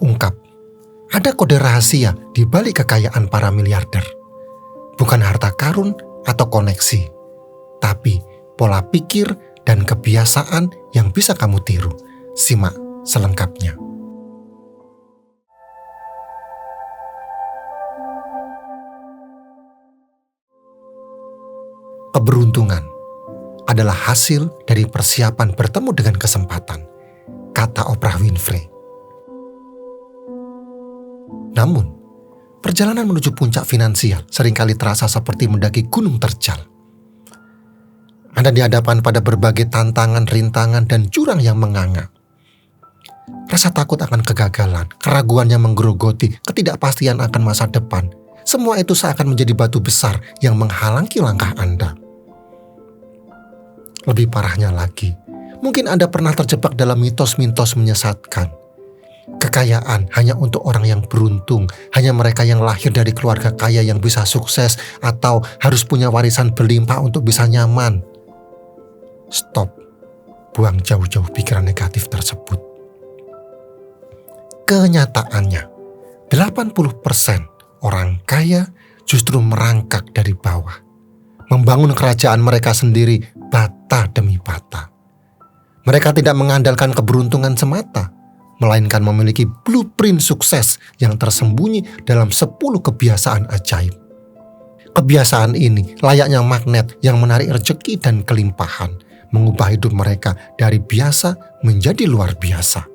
terungkap. Ada kode rahasia di balik kekayaan para miliarder. Bukan harta karun atau koneksi, tapi pola pikir dan kebiasaan yang bisa kamu tiru. Simak selengkapnya. Keberuntungan adalah hasil dari persiapan bertemu dengan kesempatan, kata Oprah Winfrey. Namun, perjalanan menuju puncak finansial seringkali terasa seperti mendaki gunung terjal. Anda dihadapkan pada berbagai tantangan, rintangan, dan jurang yang menganga. Rasa takut akan kegagalan, keraguan yang menggerogoti, ketidakpastian akan masa depan. Semua itu seakan menjadi batu besar yang menghalangi langkah Anda. Lebih parahnya lagi, mungkin Anda pernah terjebak dalam mitos-mitos menyesatkan. Kekayaan hanya untuk orang yang beruntung, hanya mereka yang lahir dari keluarga kaya yang bisa sukses, atau harus punya warisan berlimpah untuk bisa nyaman. Stop, buang jauh-jauh pikiran negatif tersebut. Kenyataannya, 80% orang kaya justru merangkak dari bawah, membangun kerajaan mereka sendiri bata demi bata. Mereka tidak mengandalkan keberuntungan semata, melainkan memiliki blueprint sukses yang tersembunyi dalam 10 kebiasaan ajaib. Kebiasaan ini layaknya magnet yang menarik rezeki dan kelimpahan, mengubah hidup mereka dari biasa menjadi luar biasa.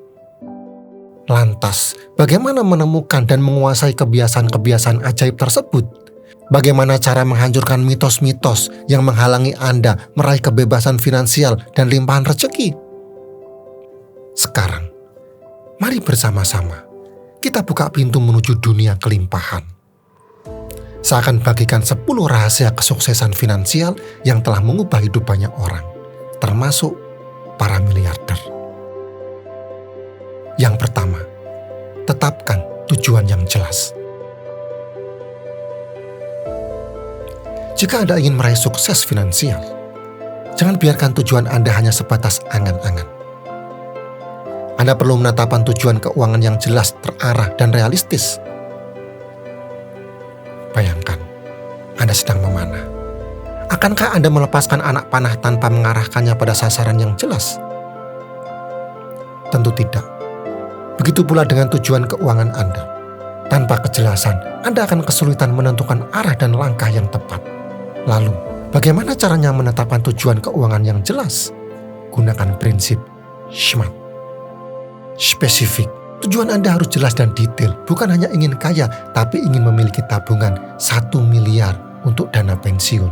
Lantas, bagaimana menemukan dan menguasai kebiasaan-kebiasaan ajaib tersebut? Bagaimana cara menghancurkan mitos-mitos yang menghalangi Anda meraih kebebasan finansial dan limpahan rezeki? Sekarang, mari bersama-sama kita buka pintu menuju dunia kelimpahan. Saya akan bagikan 10 rahasia kesuksesan finansial yang telah mengubah hidup banyak orang, termasuk para miliarder. Yang pertama, tetapkan tujuan yang jelas. Jika Anda ingin meraih sukses finansial, jangan biarkan tujuan Anda hanya sebatas angan-angan. Anda perlu menetapkan tujuan keuangan yang jelas, terarah, dan realistis. Bayangkan, Anda sedang memanah. Akankah Anda melepaskan anak panah tanpa mengarahkannya pada sasaran yang jelas? Tentu tidak. Begitu pula dengan tujuan keuangan Anda. Tanpa kejelasan, Anda akan kesulitan menentukan arah dan langkah yang tepat. Lalu, bagaimana caranya menetapkan tujuan keuangan yang jelas? Gunakan prinsip SMART. Spesifik. Tujuan Anda harus jelas dan detail, bukan hanya ingin kaya, tapi ingin memiliki tabungan 1 miliar untuk dana pensiun.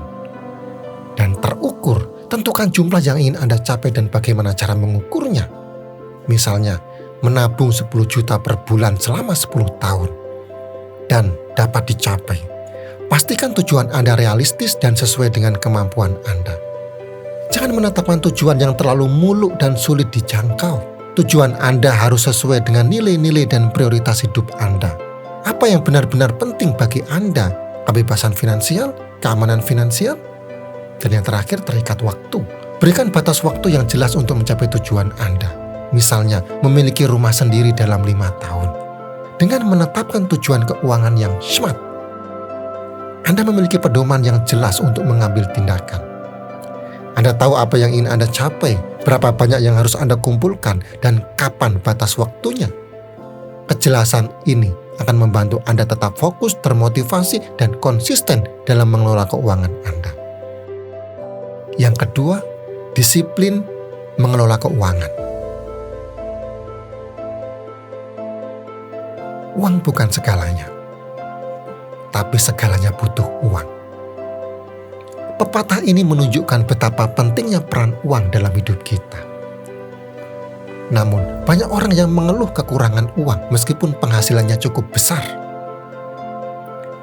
Dan terukur, tentukan jumlah yang ingin Anda capai dan bagaimana cara mengukurnya. Misalnya, menabung 10 juta per bulan selama 10 tahun. Dan dapat dicapai. Pastikan tujuan Anda realistis dan sesuai dengan kemampuan Anda. Jangan menetapkan tujuan yang terlalu muluk dan sulit dijangkau. Tujuan Anda harus sesuai dengan nilai-nilai dan prioritas hidup Anda. Apa yang benar-benar penting bagi Anda? Kebebasan finansial, keamanan finansial, dan yang terakhir terikat waktu. Berikan batas waktu yang jelas untuk mencapai tujuan Anda. Misalnya, memiliki rumah sendiri dalam 5 tahun. Dengan menetapkan tujuan keuangan yang SMART, Anda memiliki pedoman yang jelas untuk mengambil tindakan. Anda tahu apa yang ingin Anda capai, berapa banyak yang harus Anda kumpulkan, dan kapan batas waktunya. Kejelasan ini akan membantu Anda tetap fokus, termotivasi, dan konsisten dalam mengelola keuangan Anda. Yang kedua, disiplin mengelola keuangan. Uang bukan segalanya, tapi segalanya butuh uang. Pepatah ini menunjukkan betapa pentingnya peran uang dalam hidup kita. Namun, banyak orang yang mengeluh kekurangan uang meskipun penghasilannya cukup besar.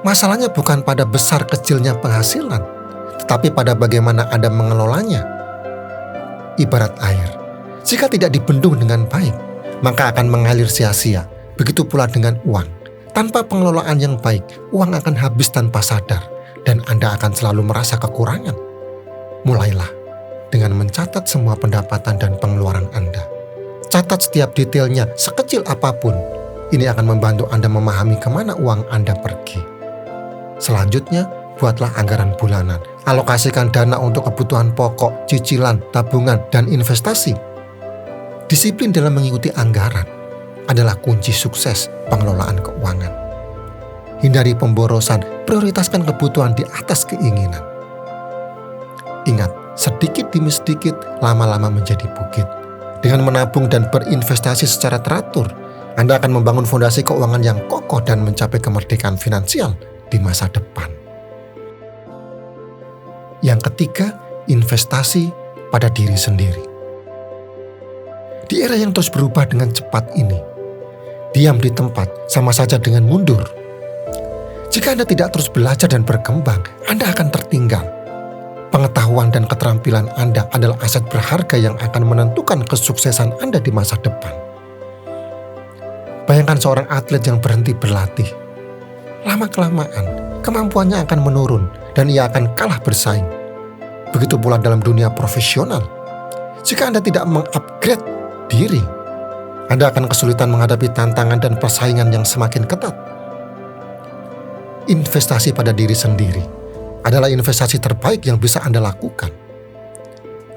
Masalahnya bukan pada besar kecilnya penghasilan, tetapi pada bagaimana Anda mengelolanya. Ibarat air, jika tidak dibendung dengan baik, maka akan mengalir sia-sia. Begitu pula dengan uang. Tanpa pengelolaan yang baik, uang akan habis tanpa sadar, dan Anda akan selalu merasa kekurangan. Mulailah dengan mencatat semua pendapatan dan pengeluaran Anda. Catat setiap detailnya sekecil apapun. Ini akan membantu Anda memahami kemana uang Anda pergi. Selanjutnya, buatlah anggaran bulanan. Alokasikan dana untuk kebutuhan pokok, cicilan, tabungan, dan investasi. Disiplin dalam mengikuti anggaran adalah kunci sukses pengelolaan keuangan. Hindari pemborosan, prioritaskan kebutuhan di atas keinginan. Ingat, sedikit demi sedikit lama-lama menjadi bukit. Dengan menabung dan berinvestasi secara teratur, Anda akan membangun fondasi keuangan yang kokoh dan mencapai kemerdekaan finansial di masa depan. Yang ketiga, investasi pada diri sendiri. Di era yang terus berubah dengan cepat ini, diam di tempat sama saja dengan mundur. Jika Anda tidak terus belajar dan berkembang, Anda akan tertinggal. Pengetahuan dan keterampilan Anda adalah aset berharga yang akan menentukan kesuksesan Anda di masa depan. Bayangkan seorang atlet yang berhenti berlatih. Lama-kelamaan, kemampuannya akan menurun dan ia akan kalah bersaing. Begitu pula dalam dunia profesional. Jika Anda tidak mengupgrade diri, Anda akan kesulitan menghadapi tantangan dan persaingan yang semakin ketat. Investasi pada diri sendiri adalah investasi terbaik yang bisa Anda lakukan.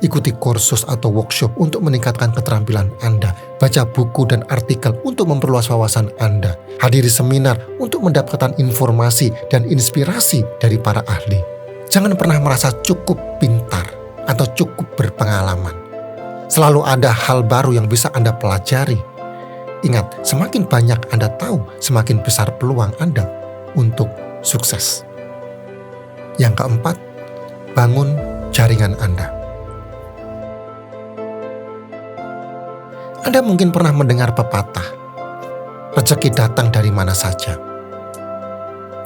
Ikuti kursus atau workshop untuk meningkatkan keterampilan Anda. Baca buku dan artikel untuk memperluas wawasan Anda. Hadiri seminar untuk mendapatkan informasi dan inspirasi dari para ahli. Jangan pernah merasa cukup pintar atau cukup berpengalaman. Selalu ada hal baru yang bisa Anda pelajari. Ingat, semakin banyak Anda tahu, semakin besar peluang Anda untuk sukses. Yang keempat, bangun jaringan Anda. Anda mungkin pernah mendengar pepatah, rezeki datang dari mana saja.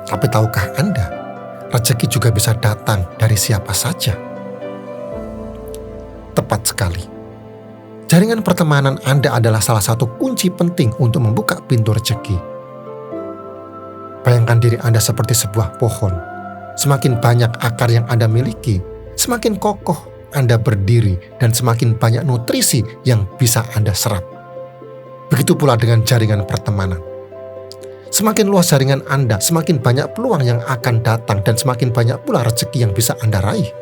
Tapi tahukah Anda, rezeki juga bisa datang dari siapa saja? Tepat sekali. Jaringan pertemanan Anda adalah salah satu kunci penting untuk membuka pintu rezeki. Bayangkan diri Anda seperti sebuah pohon. Semakin banyak akar yang Anda miliki, semakin kokoh Anda berdiri dan semakin banyak nutrisi yang bisa Anda serap. Begitu pula dengan jaringan pertemanan. Semakin luas jaringan Anda, semakin banyak peluang yang akan datang dan semakin banyak pula rezeki yang bisa Anda raih.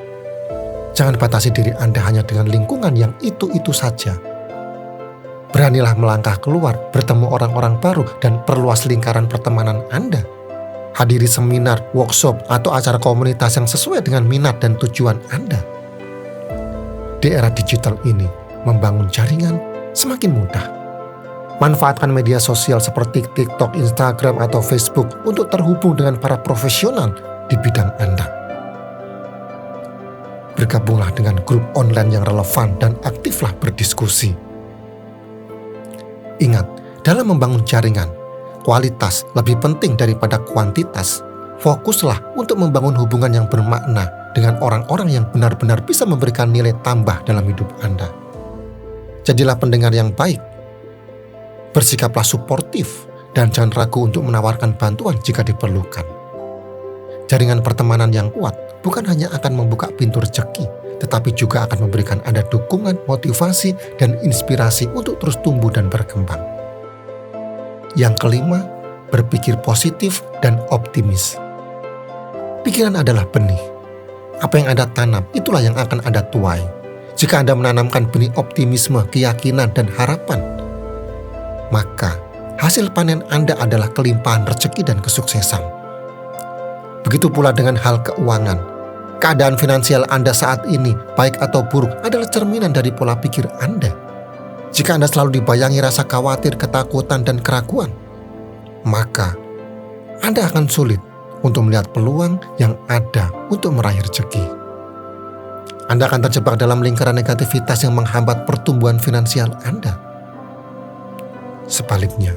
Jangan batasi diri Anda hanya dengan lingkungan yang itu-itu saja. Beranilah melangkah keluar, bertemu orang-orang baru dan perluas lingkaran pertemanan Anda. Hadiri seminar, workshop, atau acara komunitas yang sesuai dengan minat dan tujuan Anda. Di era digital ini, membangun jaringan semakin mudah. Manfaatkan media sosial seperti TikTok, Instagram, atau Facebook untuk terhubung dengan para profesional di bidang Anda. Bergabunglah dengan grup online yang relevan dan aktiflah berdiskusi. Ingat, dalam membangun jaringan, kualitas lebih penting daripada kuantitas. Fokuslah untuk membangun hubungan yang bermakna dengan orang-orang yang benar-benar bisa memberikan nilai tambah dalam hidup Anda. Jadilah pendengar yang baik. Bersikaplah suportif dan jangan ragu untuk menawarkan bantuan jika diperlukan. Jaringan pertemanan yang kuat bukan hanya akan membuka pintu rezeki, tetapi juga akan memberikan Anda dukungan, motivasi, dan inspirasi untuk terus tumbuh dan berkembang. Yang kelima, berpikir positif dan optimis. Pikiran adalah benih. Apa yang Anda tanam, itulah yang akan Anda tuai. Jika Anda menanamkan benih optimisme, keyakinan, dan harapan, maka hasil panen Anda adalah kelimpahan rezeki dan kesuksesan. Begitu pula dengan hal keuangan. Keadaan finansial Anda saat ini, baik atau buruk, adalah cerminan dari pola pikir Anda. Jika Anda selalu dibayangi rasa khawatir, ketakutan, dan keraguan, maka Anda akan sulit untuk melihat peluang yang ada untuk meraih rezeki. Anda akan terjebak dalam lingkaran negativitas yang menghambat pertumbuhan finansial Anda. Sebaliknya,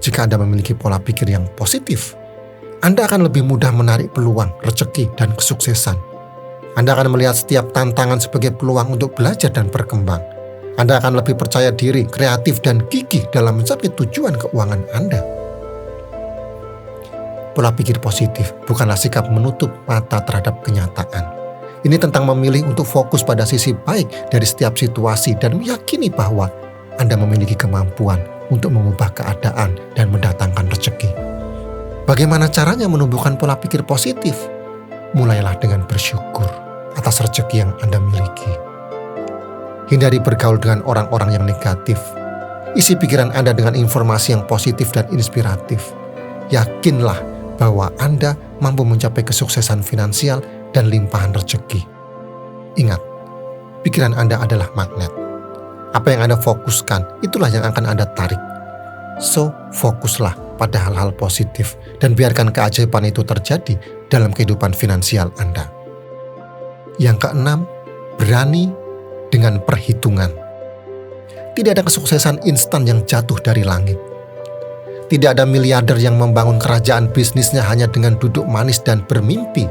jika Anda memiliki pola pikir yang positif, Anda akan lebih mudah menarik peluang, rezeki, dan kesuksesan. Anda akan melihat setiap tantangan sebagai peluang untuk belajar dan berkembang. Anda akan lebih percaya diri, kreatif, dan gigih dalam mencapai tujuan keuangan Anda. Pola pikir positif bukanlah sikap menutup mata terhadap kenyataan. Ini tentang memilih untuk fokus pada sisi baik dari setiap situasi dan meyakini bahwa Anda memiliki kemampuan untuk mengubah keadaan dan mendatangkan rezeki. Bagaimana caranya menumbuhkan pola pikir positif? Mulailah dengan bersyukur atas rezeki yang Anda miliki. Hindari bergaul dengan orang-orang yang negatif. Isi pikiran Anda dengan informasi yang positif dan inspiratif. Yakinlah bahwa Anda mampu mencapai kesuksesan finansial dan limpahan rezeki. Ingat, pikiran Anda adalah magnet. Apa yang Anda fokuskan, itulah yang akan Anda tarik. So, fokuslah pada hal-hal positif dan biarkan keajaiban itu terjadi dalam kehidupan finansial Anda. Yang keenam, berani dengan perhitungan. Tidak ada kesuksesan instan yang jatuh dari langit. Tidak ada miliarder yang membangun kerajaan bisnisnya hanya dengan duduk manis dan bermimpi.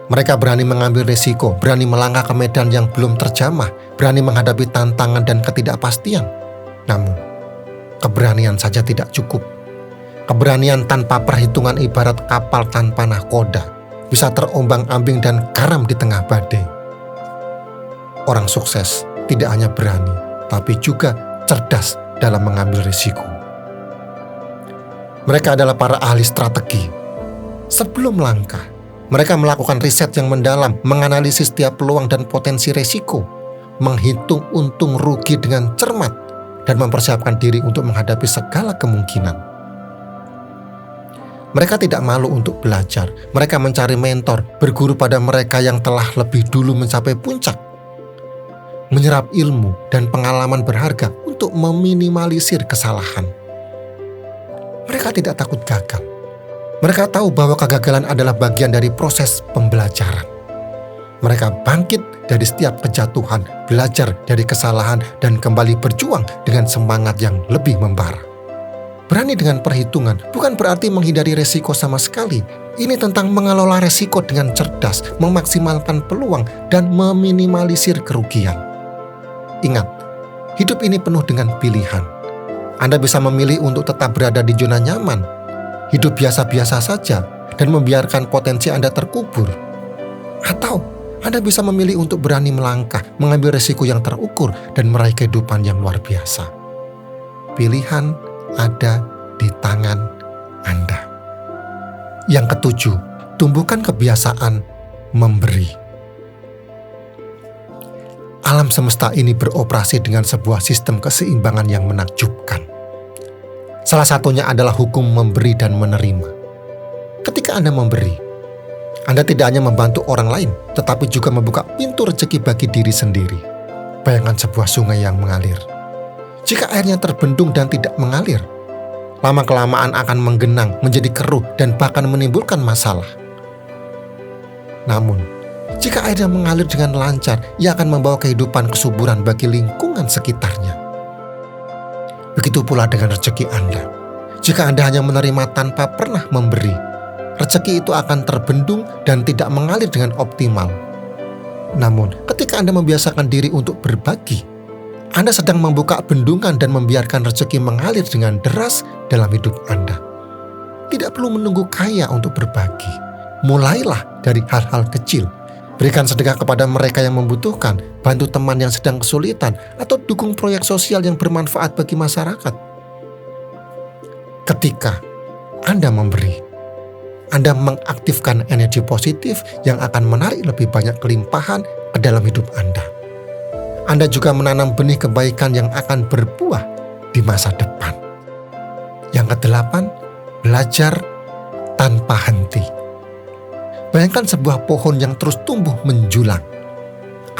Mereka berani mengambil risiko, berani melangkah ke medan yang belum terjamah, berani menghadapi tantangan dan ketidakpastian. Namun, keberanian saja tidak cukup. Keberanian tanpa perhitungan ibarat kapal tanpa nahkoda, bisa terombang-ambing dan karam di tengah badai. Orang sukses tidak hanya berani, tapi juga cerdas dalam mengambil risiko. Mereka adalah para ahli strategi. Sebelum melangkah, mereka melakukan riset yang mendalam, menganalisis setiap peluang dan potensi risiko, menghitung untung rugi dengan cermat, dan mempersiapkan diri untuk menghadapi segala kemungkinan. Mereka tidak malu untuk belajar. Mereka mencari mentor, berguru pada mereka yang telah lebih dulu mencapai puncak. Menyerap ilmu dan pengalaman berharga untuk meminimalisir kesalahan. Mereka tidak takut gagal. Mereka tahu bahwa kegagalan adalah bagian dari proses pembelajaran. Mereka bangkit dari setiap kejatuhan, belajar dari kesalahan, dan kembali berjuang dengan semangat yang lebih membara. Berani dengan perhitungan bukan berarti menghindari resiko sama sekali. Ini tentang mengelola resiko dengan cerdas, memaksimalkan peluang, dan meminimalisir kerugian. Ingat, hidup ini penuh dengan pilihan. Anda bisa memilih untuk tetap berada di zona nyaman, hidup biasa-biasa saja, dan membiarkan potensi Anda terkubur. Atau Anda bisa memilih untuk berani melangkah, mengambil risiko yang terukur, dan meraih kehidupan yang luar biasa. Pilihan ada di tangan Anda. Yang ketujuh, tumbuhkan kebiasaan memberi. Alam semesta ini beroperasi dengan sebuah sistem keseimbangan yang menakjubkan. Salah satunya adalah hukum memberi dan menerima. Ketika Anda memberi, Anda tidak hanya membantu orang lain, tetapi juga membuka pintu rezeki bagi diri sendiri. Bayangkan sebuah sungai yang mengalir. Jika airnya terbendung dan tidak mengalir, lama-kelamaan akan menggenang, menjadi keruh, dan bahkan menimbulkan masalah. Namun, jika airnya mengalir dengan lancar, ia akan membawa kehidupan kesuburan bagi lingkungan sekitarnya. Begitu pula dengan rezeki Anda. Jika Anda hanya menerima tanpa pernah memberi, rezeki itu akan terbendung dan tidak mengalir dengan optimal. Namun, ketika Anda membiasakan diri untuk berbagi, Anda sedang membuka bendungan dan membiarkan rezeki mengalir dengan deras dalam hidup Anda. Tidak perlu menunggu kaya untuk berbagi. Mulailah dari hal-hal kecil. Berikan sedekah kepada mereka yang membutuhkan, bantu teman yang sedang kesulitan, atau dukung proyek sosial yang bermanfaat bagi masyarakat. Ketika Anda memberi, Anda mengaktifkan energi positif yang akan menarik lebih banyak kelimpahan ke dalam hidup Anda. Anda juga menanam benih kebaikan yang akan berbuah di masa depan. Yang kedelapan, belajar tanpa henti. Bayangkan sebuah pohon yang terus tumbuh menjulang.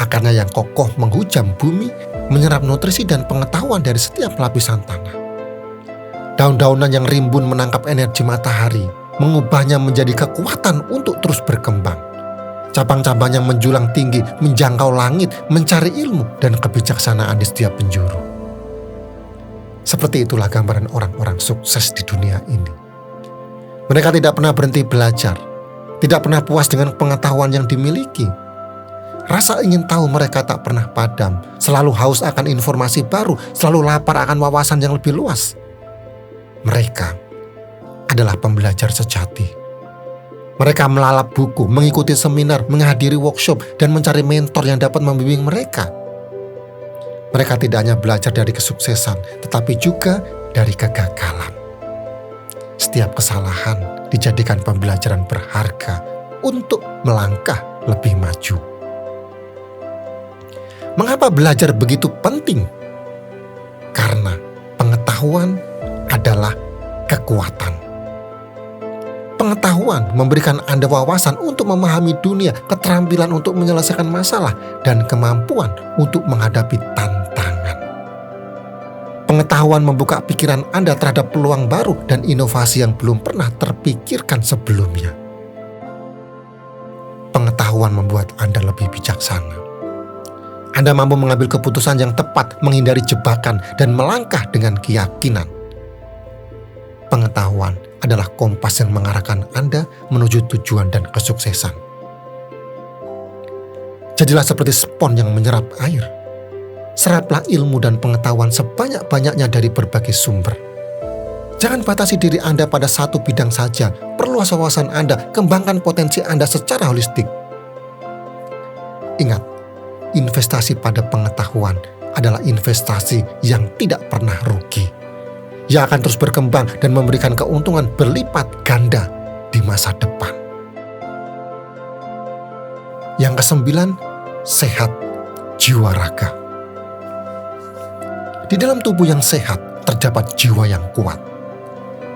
Akarnya yang kokoh menghujam bumi, menyerap nutrisi dan pengetahuan dari setiap lapisan tanah. Daun-daunan yang rimbun menangkap energi matahari, mengubahnya menjadi kekuatan untuk terus berkembang. Cabang-cabang yang menjulang tinggi, menjangkau langit, mencari ilmu dan kebijaksanaan di setiap penjuru. Seperti itulah gambaran orang-orang sukses di dunia ini. Mereka tidak pernah berhenti belajar, tidak pernah puas dengan pengetahuan yang dimiliki. Rasa ingin tahu mereka tak pernah padam, selalu haus akan informasi baru, selalu lapar akan wawasan yang lebih luas. Mereka adalah pembelajar sejati. Mereka melalap buku, mengikuti seminar, menghadiri workshop, dan mencari mentor yang dapat membimbing mereka. Mereka tidak hanya belajar dari kesuksesan, tetapi juga dari kegagalan. Setiap kesalahan dijadikan pembelajaran berharga untuk melangkah lebih maju. Mengapa belajar begitu penting? Karena pengetahuan adalah kekuatan. Pengetahuan memberikan Anda wawasan untuk memahami dunia, keterampilan untuk menyelesaikan masalah, dan kemampuan untuk menghadapi tantangan. Pengetahuan membuka pikiran Anda terhadap peluang baru dan inovasi yang belum pernah terpikirkan sebelumnya. Pengetahuan membuat Anda lebih bijaksana. Anda mampu mengambil keputusan yang tepat, menghindari jebakan, dan melangkah dengan keyakinan. Pengetahuan adalah kompas yang mengarahkan Anda menuju tujuan dan kesuksesan. Jadilah seperti spons yang menyerap air. Seraplah ilmu dan pengetahuan sebanyak-banyaknya dari berbagai sumber. Jangan batasi diri Anda pada satu bidang saja. Perluas wawasan Anda, kembangkan potensi Anda secara holistik. Ingat, investasi pada pengetahuan adalah investasi yang tidak pernah rugi. Ia akan terus berkembang dan memberikan keuntungan berlipat ganda di masa depan. Yang kesembilan, sehat jiwa raga. Di dalam tubuh yang sehat terdapat jiwa yang kuat.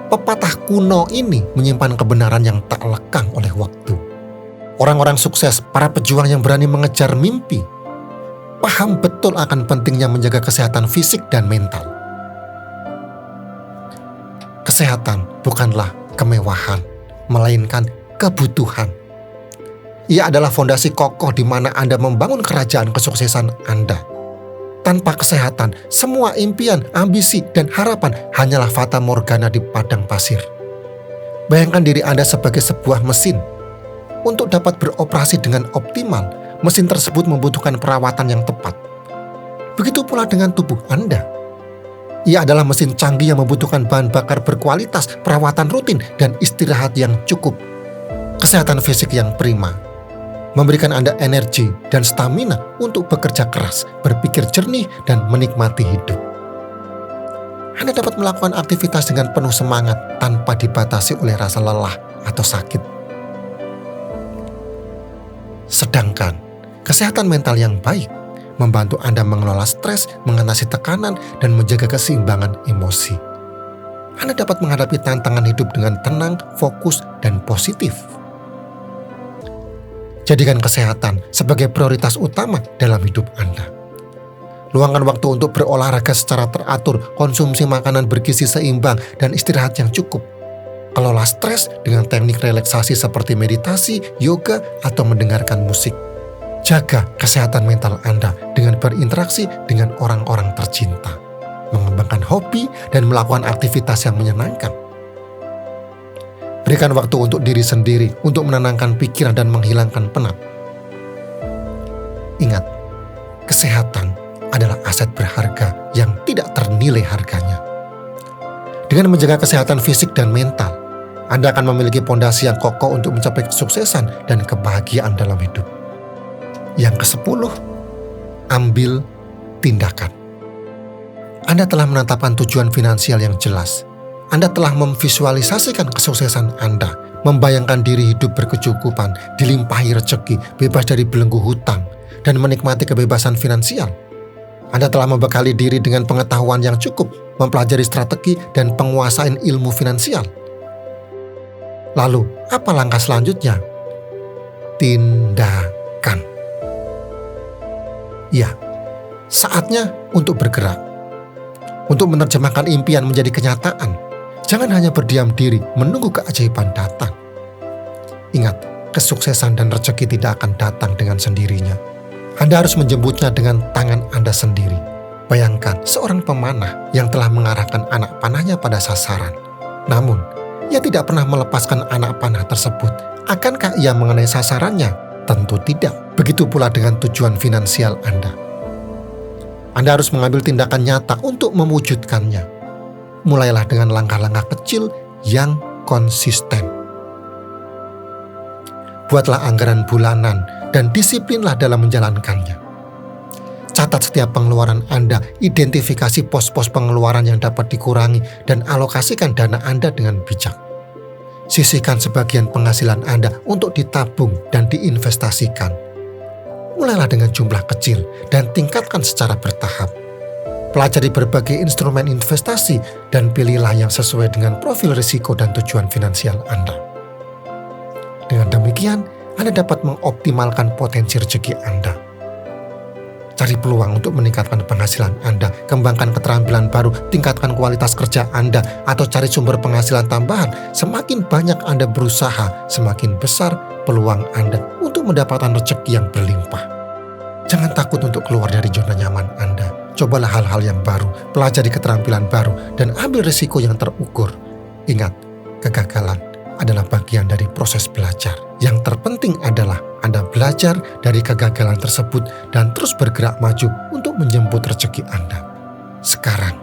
Pepatah kuno ini menyimpan kebenaran yang tak lekang oleh waktu. Orang-orang sukses, para pejuang yang berani mengejar mimpi, paham betul akan pentingnya menjaga kesehatan fisik dan mental. Kesehatan bukanlah kemewahan, melainkan kebutuhan. Ia adalah fondasi kokoh di mana Anda membangun kerajaan kesuksesan Anda. Tanpa kesehatan, semua impian, ambisi, dan harapan hanyalah fata morgana di padang pasir. Bayangkan diri Anda sebagai sebuah mesin. Untuk dapat beroperasi dengan optimal, mesin tersebut membutuhkan perawatan yang tepat. Begitu pula dengan tubuh Anda. Ia adalah mesin canggih yang membutuhkan bahan bakar berkualitas, perawatan rutin, dan istirahat yang cukup. Kesehatan fisik yang prima memberikan Anda energi dan stamina untuk bekerja keras, berpikir jernih, dan menikmati hidup. Anda dapat melakukan aktivitas dengan penuh semangat tanpa dibatasi oleh rasa lelah atau sakit. Sedangkan kesehatan mental yang baik membantu Anda mengelola stres, mengatasi tekanan, dan menjaga keseimbangan emosi. Anda dapat menghadapi tantangan hidup dengan tenang, fokus, dan positif. Jadikan kesehatan sebagai prioritas utama dalam hidup Anda. Luangkan waktu untuk berolahraga secara teratur, konsumsi makanan bergizi seimbang, dan istirahat yang cukup. Kelola stres dengan teknik relaksasi seperti meditasi, yoga, atau mendengarkan musik. Jaga kesehatan mental Anda dengan berinteraksi dengan orang-orang tercinta, mengembangkan hobi, dan melakukan aktivitas yang menyenangkan. Berikan waktu untuk diri sendiri untuk menenangkan pikiran dan menghilangkan penat. Ingat, kesehatan adalah aset berharga yang tidak ternilai harganya. Dengan menjaga kesehatan fisik dan mental, Anda akan memiliki fondasi yang kokoh untuk mencapai kesuksesan dan kebahagiaan dalam hidup. Yang ke-10, ambil tindakan. Anda telah menetapkan tujuan finansial yang jelas. Anda telah memvisualisasikan kesuksesan Anda, membayangkan diri hidup berkecukupan, dilimpahi rezeki, bebas dari belenggu hutang, dan menikmati kebebasan finansial. Anda telah membekali diri dengan pengetahuan yang cukup, mempelajari strategi dan penguasaan ilmu finansial. Lalu, apa langkah selanjutnya? Tindakan. Ya, saatnya untuk bergerak. Untuk menerjemahkan impian menjadi kenyataan. Jangan hanya berdiam diri menunggu keajaiban datang. Ingat, kesuksesan dan rezeki tidak akan datang dengan sendirinya. Anda harus menjemputnya dengan tangan Anda sendiri. Bayangkan seorang pemanah yang telah mengarahkan anak panahnya pada sasaran. Namun, ia tidak pernah melepaskan anak panah tersebut. Akankah ia mengenai sasarannya? Tentu tidak. Begitu pula dengan tujuan finansial Anda. Anda harus mengambil tindakan nyata untuk mewujudkannya. Mulailah dengan langkah-langkah kecil yang konsisten. Buatlah anggaran bulanan dan disiplinlah dalam menjalankannya. Catat Catat setiap pengeluaran Anda, identifikasi pos-pos pengeluaran yang dapat dikurangi, dan alokasikan dana Anda dengan bijak. Sisihkan sebagian penghasilan Anda untuk ditabung dan diinvestasikan. Mulailah dengan jumlah kecil dan tingkatkan secara bertahap. Pelajari berbagai instrumen investasi dan pilihlah yang sesuai dengan profil risiko dan tujuan finansial Anda. Dengan demikian, Anda dapat mengoptimalkan potensi rezeki Anda. Cari peluang untuk meningkatkan penghasilan Anda, kembangkan keterampilan baru, tingkatkan kualitas kerja Anda, atau cari sumber penghasilan tambahan. Semakin banyak Anda berusaha, semakin besar peluang Anda untuk mendapatkan rezeki yang berlimpah. Jangan takut untuk keluar dari zona nyaman Anda. Cobalah hal-hal yang baru, pelajari keterampilan baru, dan ambil risiko yang terukur. Ingat, kegagalan adalah bagian dari proses belajar. Yang terpenting adalah Anda belajar dari kegagalan tersebut dan terus bergerak maju untuk menjemput rezeki Anda. Sekarang,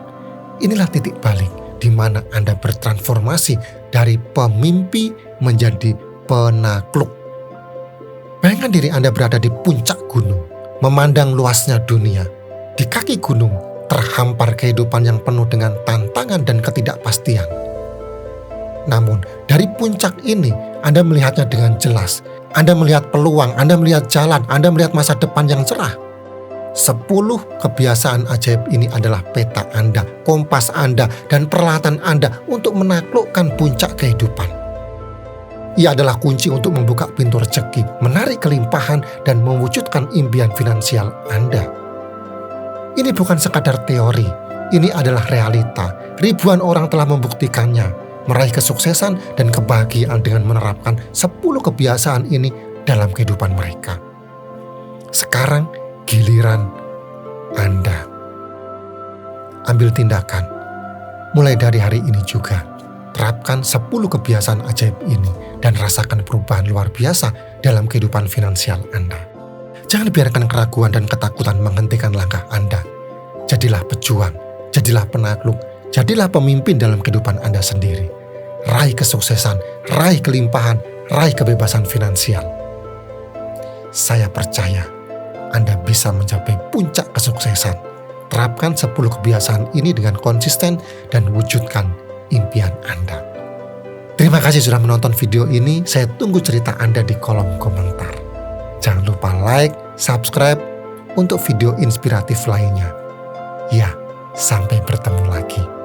inilah titik balik di mana Anda bertransformasi dari pemimpi menjadi penakluk. Bayangkan diri Anda berada di puncak gunung, memandang luasnya dunia. Di kaki gunung terhampar kehidupan yang penuh dengan tantangan dan ketidakpastian. Namun, dari puncak ini Anda melihatnya dengan jelas. Anda melihat peluang, Anda melihat jalan, Anda melihat masa depan yang cerah. 10 kebiasaan ajaib ini adalah peta Anda, kompas Anda, dan peralatan Anda untuk menaklukkan puncak kehidupan. Ia adalah kunci untuk membuka pintu rezeki, menarik kelimpahan, dan mewujudkan impian finansial Anda. Ini bukan sekadar teori, ini adalah realita. Ribuan orang telah membuktikannya, meraih kesuksesan dan kebahagiaan dengan menerapkan 10 kebiasaan ini dalam kehidupan mereka. Sekarang giliran Anda. Ambil tindakan. Mulai dari hari ini juga, terapkan 10 kebiasaan ajaib ini dan rasakan perubahan luar biasa dalam kehidupan finansial Anda. Jangan biarkan keraguan dan ketakutan menghentikan langkah Anda. Jadilah pejuang, jadilah penakluk, jadilah pemimpin dalam kehidupan Anda sendiri. Raih kesuksesan, raih kelimpahan, raih kebebasan finansial. Saya percaya Anda bisa mencapai puncak kesuksesan. Terapkan 10 kebiasaan ini dengan konsisten dan wujudkan impian Anda. Terima kasih sudah menonton video ini. Saya tunggu cerita Anda di kolom komentar. Jangan lupa like, subscribe untuk video inspiratif lainnya. Ya, sampai bertemu lagi.